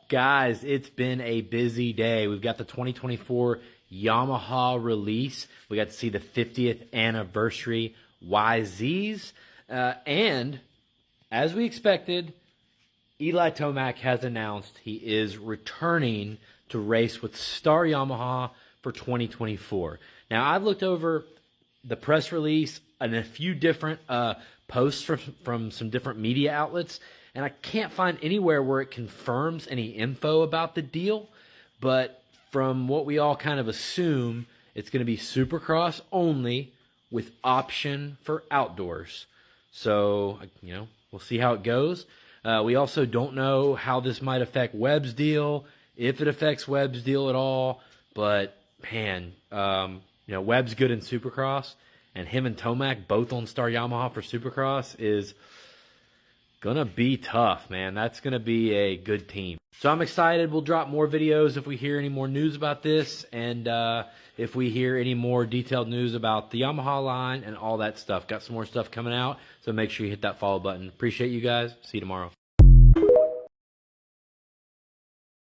Guys, it's been a busy day. We've got the 2024 Yamaha release. We got to see the 50th anniversary YZs. And as we expected, Eli Tomac has announced he is returning to race with Star Yamaha for 2024. Now, I've looked over the press release and a few different posts from some different media outlets, and I can't find anywhere where it confirms any info about the deal. But from what we all kind of assume, it's going to be Supercross only with option for outdoors. So, we'll see how it goes. We also don't know how this might affect Webb's deal, if it affects Webb's deal at all. But, man, Webb's good in Supercross, and him and Tomac both on Star Yamaha for Supercross is going to be tough, man. That's going to be a good team. So I'm excited. We'll drop more videos if we hear any more news about this, and if we hear any more detailed news about the Yamaha line and all that stuff. Got some more stuff coming out, so make sure you hit that follow button. Appreciate you guys. See you tomorrow.